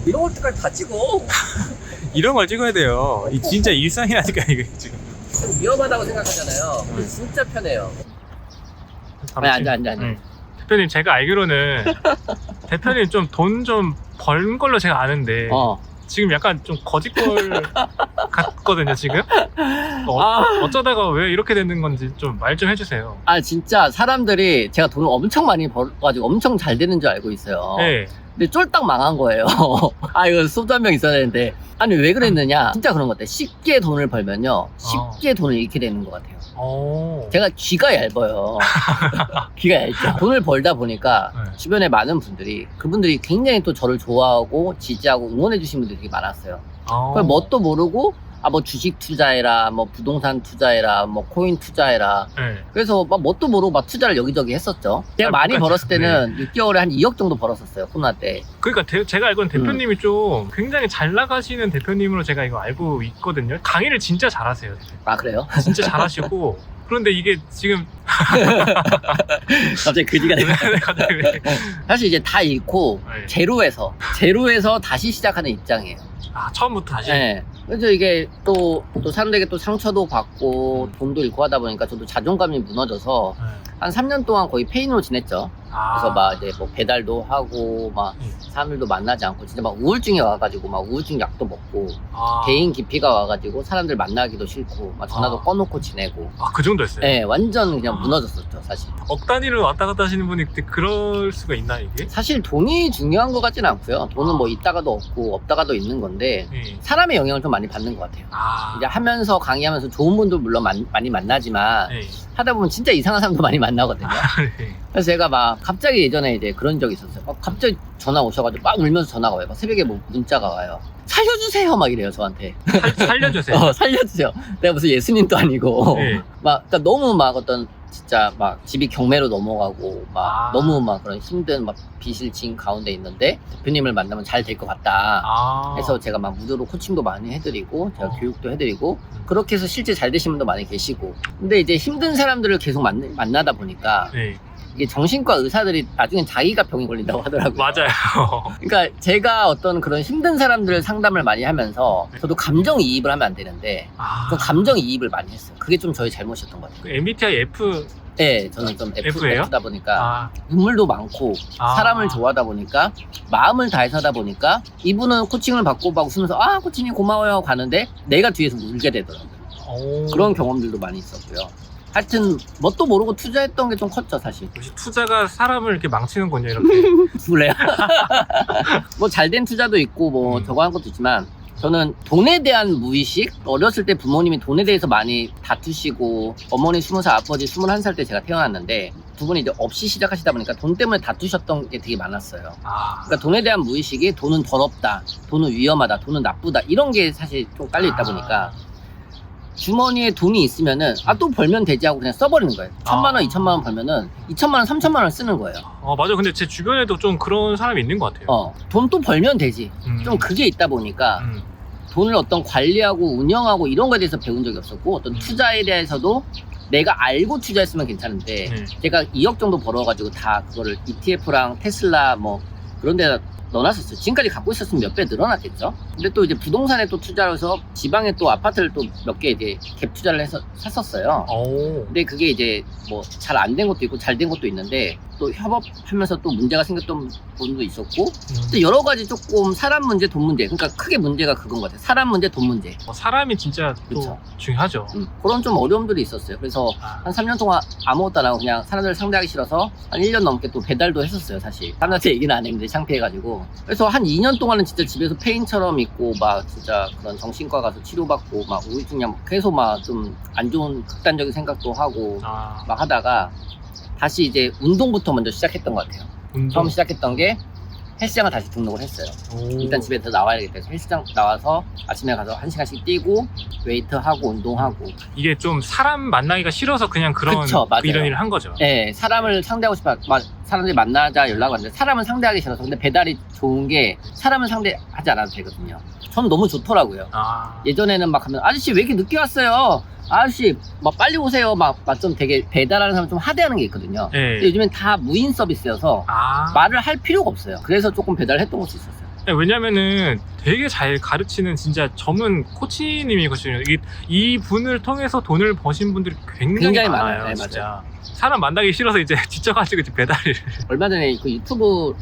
이런 것들까지 다 찍어. 이런 걸 찍어야 돼요. 이 진짜 일상이라니까 이게 지금. 좀 위험하다고 생각하잖아요. 근데 진짜 편해요. 앉아. 대표님 제가 알기로는 대표님 좀 돈 좀 번 걸로 제가 아는데 지금 약간 좀 거짓걸 같거든요 지금. 어쩌다가 왜 이렇게 되는 건지 좀 말 좀 해주세요. 아 진짜 사람들이 제가 돈을 엄청 많이 벌어가지고 엄청 잘 되는 줄 알고 있어요. 네. 근데 쫄딱 망한 거예요. 아 이거 소주 한 병 있어야 되는데. 아니 왜 그랬느냐, 진짜 그런 것 같아요. 쉽게 돈을 벌면요 쉽게 돈을 잃게 되는 것 같아요. 제가 귀가 얇아요. 귀가 얇죠. 돈을 벌다 보니까 네. 주변에 많은 분들이, 그분들이 굉장히 또 저를 좋아하고 지지하고 응원해 주신 분들이 되게 많았어요. 그걸 뭣도 모르고 뭐 주식 투자해라, 뭐 부동산 투자해라, 뭐 코인 투자해라. 네. 그래서 막 뭣도 모르고 막 투자를 여기저기 했었죠. 제가 많이 벌었을 때는 6개월에 한 2억 정도 벌었었어요, 코로나 때. 그러니까 제가 알고는 대표님이 좀 굉장히 잘 나가시는 대표님으로 제가 이거 알고 있거든요. 강의를 진짜 잘하세요. 아 그래요? 진짜 잘하시고. 그런데 이게 지금 갑자기 그지가 되네. 갑자기 왜... 사실 이제 다 잃고 네. 제로에서 다시 시작하는 입장이에요. 처음부터 다시. 네. 그래서 이게 또 사람들에게 또 상처도 받고 돈도 잃고 하다 보니까 저도 자존감이 무너져서 한 3년 동안 거의 페인으로 지냈죠. 그래서 막 이제 뭐 배달도 하고 막 사람들도 만나지 않고 진짜 막 우울증이 와가지고 막 우울증 약도 먹고 개인 기피가 와가지고 사람들 만나기도 싫고 막 전화도 꺼놓고 지내고. 그 정도였어요? 네, 완전 그냥 무너졌었죠 사실. 억 단위를 왔다 갔다 하시는 분이 그럴 수가 있나 이게? 사실 돈이 중요한 것 같지는 않고요. 돈은 뭐 있다가도 없고 없다가도 있는 건데 사람의 영향을 좀 많이 받는 것 같아요. 이제 하면서 강의하면서 좋은 분도 물론 많이 만나지만 하다 보면 진짜 이상한 사람도 많이 만나거든요. 그래서 제가 막 갑자기 예전에 이제 그런 적이 있었어요. 갑자기 전화 오셔가지고 막 울면서 전화가 와요. 막 새벽에 뭐 문자가 와요. 살려주세요 막 이래요 저한테. 살려주세요. 살려주세요. 내가 무슨 예수님도 아니고 막 그러니까 너무 막 어떤 진짜 막 집이 경매로 넘어가고 막 너무 막 그런 힘든 막 빚을 진 가운데 있는데 대표님을 만나면 잘 될 것 같다 해서 제가 막 무료로 코칭도 많이 해드리고 제가 교육도 해드리고 그렇게 해서 실제 잘 되신 분도 많이 계시고. 근데 이제 힘든 사람들을 계속 만나다 보니까 이게 정신과 의사들이 나중엔 자기가 병이 걸린다고 하더라고요. 맞아요. 그러니까 제가 어떤 그런 힘든 사람들 상담을 많이 하면서 저도 감정이입을 하면 안 되는데 그 감정이입을 많이 했어요. 그게 좀 저희 잘못이었던 것 같아요. MBTI F. 네, 저는 좀 F예요? F다 보니까 눈물도 많고 사람을 좋아하다 보니까 마음을 다해서 하다 보니까 이분은 코칭을 받고 막 웃으면서 코칭이 고마워요 하고 가는데 내가 뒤에서 울게 되더라고요. 그런 경험들도 많이 있었고요. 하여튼 뭣도 모르고 투자했던 게 좀 컸죠 사실. 역시 투자가 사람을 이렇게 망치는군요 이렇게. 그래요? 뭐 잘된 투자도 있고 뭐 저거 한 것도 있지만 저는 돈에 대한 무의식, 어렸을 때 부모님이 돈에 대해서 많이 다투시고 어머니 20살, 아버지 21살 때 제가 태어났는데 두 분이 이제 없이 시작하시다 보니까 돈 때문에 다투셨던 게 되게 많았어요. 그러니까 돈에 대한 무의식이 돈은 더럽다, 돈은 위험하다, 돈은 나쁘다 이런 게 사실 좀 깔려 있다 보니까 주머니에 돈이 있으면은 또 벌면 되지 하고 그냥 써버리는 거예요. 1,000만 원, 2,000만 원 벌면은 2,000만 원, 3,000만 원 쓰는 거예요. 맞아. 근데 제 주변에도 좀 그런 사람이 있는 것 같아요. 돈 또 벌면 되지. 좀 그게 있다 보니까 돈을 어떤 관리하고 운영하고 이런 거에 대해서 배운 적이 없었고 어떤 투자에 대해서도 내가 알고 투자했으면 괜찮은데 제가 2억 정도 벌어가지고 다 그거를 ETF랑 테슬라 뭐 그런 데다 넣어놨었어요. 지금까지 갖고 있었으면 몇 배 늘어났겠죠. 근데 또 이제 부동산에 또 투자를 해서 지방에 또 아파트를 또 몇 개 이제 갭 투자를 해서 샀었어요. 근데 그게 이제 뭐 잘 안 된 것도 있고 잘 된 것도 있는데 또 협업하면서 또 문제가 생겼던 부분도 있었고 또 여러 가지 조금 사람 문제, 돈 문제. 그러니까 크게 문제가 그건 것 같아요. 사람 문제, 돈 문제. 사람이 진짜 또 그쵸. 중요하죠. 그런 좀 어려움들이 있었어요. 그래서 한 3년 동안 아무것도 안 하고 그냥 사람들을 상대하기 싫어서 한 1년 넘게 또 배달도 했었어요 사실. 사람들한테 얘기는 안 했는데 창피해가지고. 그래서 한 2년 동안은 진짜 집에서 페인처럼 있고 막 진짜 그런 정신과 가서 치료받고 막 우울증약 계속 막 좀 안 좋은 극단적인 생각도 하고 막 하다가 다시 이제 운동부터 먼저 시작했던 것 같아요. 처음 시작했던 게 헬스장을 다시 등록을 했어요. 일단 집에서 나와야겠다 해서 헬스장 나와서 아침에 가서 1시간씩 뛰고 웨이트 하고 운동하고. 이게 좀 사람 만나기가 싫어서 그냥 그런 이런 일을 한 거죠. 네, 사람을 상대하고 싶어 사람들이 만나자 연락 왔는데 사람은 상대하기 싫어서. 근데 배달이 좋은 게 사람은 상대하지 않아도 되거든요. 저는 너무 좋더라고요. 예전에는 막 하면 아저씨 왜 이렇게 늦게 왔어요? 아저씨 막 빨리 오세요. 막 좀 되게 배달하는 사람 좀 하대하는 게 있거든요. 근데 요즘엔 다 무인 서비스여서 말을 할 필요가 없어요. 그래서 조금 배달을 했던 것도 있었어요. 왜냐면은 되게 잘 가르치는 진짜 전문 코치님이거든요. 이 분을 통해서 돈을 버신 분들이 굉장히 많아요. 네, 진짜. 맞아요. 사람 만나기 싫어서 이제 지쳐가지고 이제 배달을. 얼마 전에 그 유튜브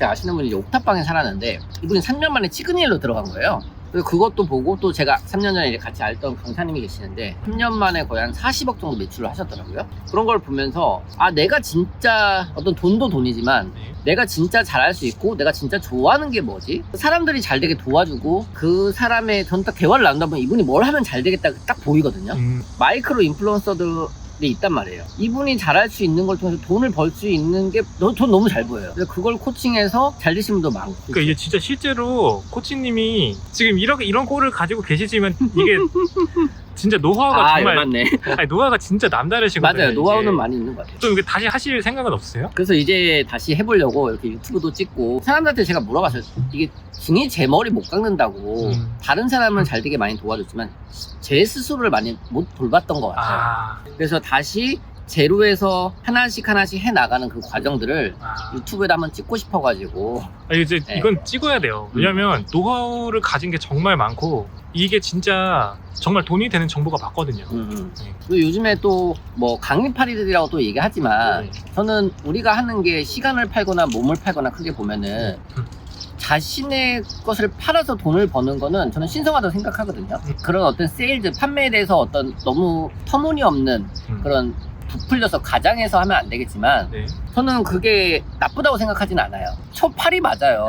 아시는 분이 옥탑방에 살았는데 이분이 3년 만에 시그니엘로 들어간 거예요. 그래서 그것도 보고 또 제가 3년 전에 이제 같이 알던 강사님이 계시는데 3년 만에 거의 한 40억 정도 매출을 하셨더라고요. 그런 걸 보면서 아 내가 진짜 어떤 돈도 돈이지만 내가 진짜 잘할 수 있고 내가 진짜 좋아하는 게 뭐지? 사람들이 잘 되게 도와주고 그 사람의 전 딱 대화를 나눈다 보면 이분이 뭘 하면 잘 되겠다 딱 보이거든요. 마이크로 인플루언서들이 있단 말이에요. 이분이 잘할 수 있는 걸 통해서 돈을 벌 수 있는 게 전 너무 잘 보여요. 그래서 그걸 코칭해서 잘 되시는 분도 많고. 그러니까 이게 진짜 실제로 코치님이 지금 이런 꼴을 가지고 계시지만 이게 진짜 노하우가 정말 맞네. 아니, 노하우가 진짜 남다르시거든요. 맞아요. 노하우는 이게. 많이 있는 것 같아요. 좀 이게 다시 하실 생각은 없으세요? 그래서 이제 다시 해보려고 이렇게 유튜브도 찍고 사람들한테 제가 물어봤어요. 이게 중이 제 머리 못 깎는다고 다른 사람은 잘 되게 많이 도와줬지만 제 스스로를 많이 못 돌봤던 것 같아요. 그래서 다시 제로에서 하나씩 해나가는 그 과정들을 유튜브에다 한번 찍고 싶어가지고. 이제 이건 찍어야 돼요. 왜냐면 노하우를 가진 게 정말 많고 이게 진짜 정말 돈이 되는 정보가 맞거든요. 그리고 요즘에 또 뭐 강의파리들이라고 또 얘기하지만 저는 우리가 하는 게 시간을 팔거나 몸을 팔거나 크게 보면은 자신의 것을 팔아서 돈을 버는 거는 저는 신성하다고 생각하거든요. 그런 어떤 세일즈, 판매에 대해서 어떤 너무 터무니없는 그런 부풀려서 가장해서 하면 안 되겠지만 저는 그게 나쁘다고 생각하진 않아요. 초팔이 맞아요.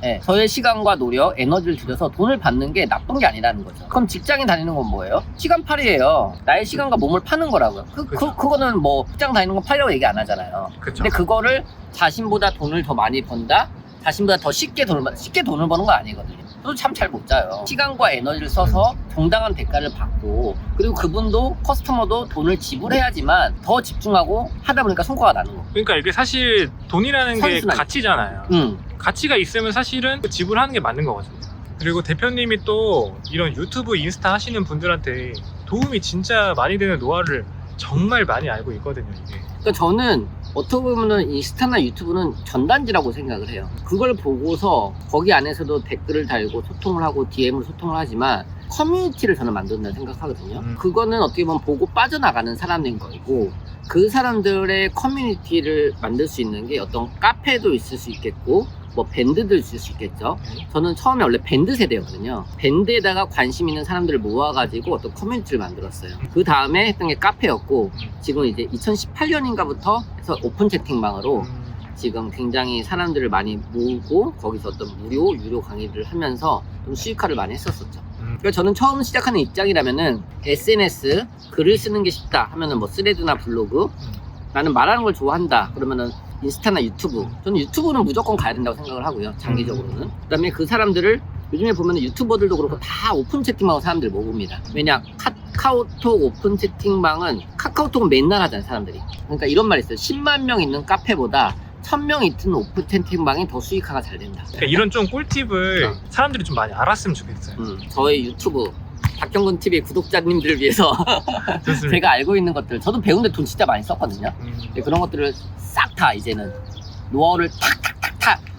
네, 저의 시간과 노력, 에너지를 들여서 돈을 받는 게 나쁜 게 아니라는 거죠. 그럼 직장인 다니는 건 뭐예요? 시간팔이에요. 나의 시간과 몸을 파는 거라고요. 그거는 뭐 직장 다니는 건 팔려고 얘기 안 하잖아요. 근데 그거를 자신보다 돈을 더 많이 번다? 자신보다 더 쉽게 돈을 버는 건 아니거든요. 저도 참 잘 못 자요. 시간과 에너지를 써서 정당한 대가를 받고 그리고 그분도 커스터머도 돈을 지불해야지만 더 집중하고 하다 보니까 성과가 나는 거. 그러니까 이게 사실 돈이라는 게 선순환. 가치잖아요. 가치가 있으면 사실은 지불하는 게 맞는 거거든요. 그리고 대표님이 또 이런 유튜브, 인스타 하시는 분들한테 도움이 진짜 많이 되는 노하우를 정말 많이 알고 있거든요, 이게. 그러니까 저는 어떻게 보면은 인스타나 유튜브는 전단지라고 생각을 해요. 그걸 보고서 거기 안에서도 댓글을 달고 소통을 하고 DM으로 소통을 하지만 커뮤니티를 저는 만든다고 생각하거든요. 그거는 어떻게 보면 보고 빠져나가는 사람인 거고 그 사람들의 커뮤니티를 만들 수 있는 게 어떤 카페도 있을 수 있겠고 뭐 밴드도 있을 수 있겠죠. 저는 처음에 원래 밴드 세대였거든요. 밴드에다가 관심 있는 사람들을 모아가지고 어떤 커뮤니티를 만들었어요. 그 다음에 했던 게 카페였고 지금 이제 2018년인가부터 해서 오픈 채팅방으로 지금 굉장히 사람들을 많이 모으고 거기서 어떤 유료 강의를 하면서 좀 수익화를 많이 했었었죠. 그러니까 저는 처음 시작하는 입장이라면은 SNS 글을 쓰는 게 쉽다 하면은 뭐 스레드나 블로그 나는 말하는 걸 좋아한다 그러면은 인스타나 유튜브. 저는 유튜브는 무조건 가야 된다고 생각을 하고요. 장기적으로는. 그 다음에 그 사람들을 요즘에 보면 유튜버들도 그렇고 다 오픈 채팅방으로 사람들이 모읍니다. 왜냐 카카오톡 오픈 채팅방은 카카오톡은 맨날 하잖아요 사람들이. 그러니까 이런 말이 있어요. 10만 명 있는 카페보다 1000명 있는 오픈 채팅방이 더 수익화가 잘 된다. 그러니까 이런 좀 꿀팁을 사람들이 좀 많이 알았으면 좋겠어요. 저의 유튜브 박경근 TV 구독자님들을 위해서 제가 알고 있는 것들 저도 배우는데 돈 진짜 많이 썼거든요. 그런 것들을 싹 다 이제는 노하우를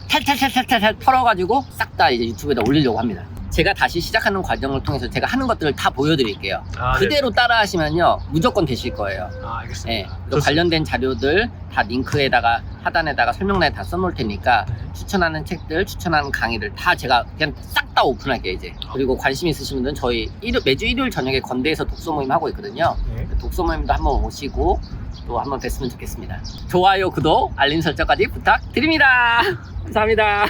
탈탈 털어가지고 싹 다 이제 유튜브에다 올리려고 합니다. 제가 다시 시작하는 과정을 통해서 제가 하는 것들을 다 보여드릴게요. 그대로 따라 하시면요 무조건 되실 거예요. 알겠습니다. 네, 관련된 자료들 다 링크에다가 하단에다가 설명란에 다 써놓을 테니까 추천하는 책들, 추천하는 강의를 다 제가 그냥 싹 다 오픈할게요 이제. 그리고 관심 있으신 분들은 저희 매주 일요일 저녁에 건대에서 독서 모임 하고 있거든요. 독서 모임도 한번 오시고 또 한번 뵀으면 좋겠습니다. 좋아요, 구독, 알림 설정까지 부탁드립니다. 감사합니다.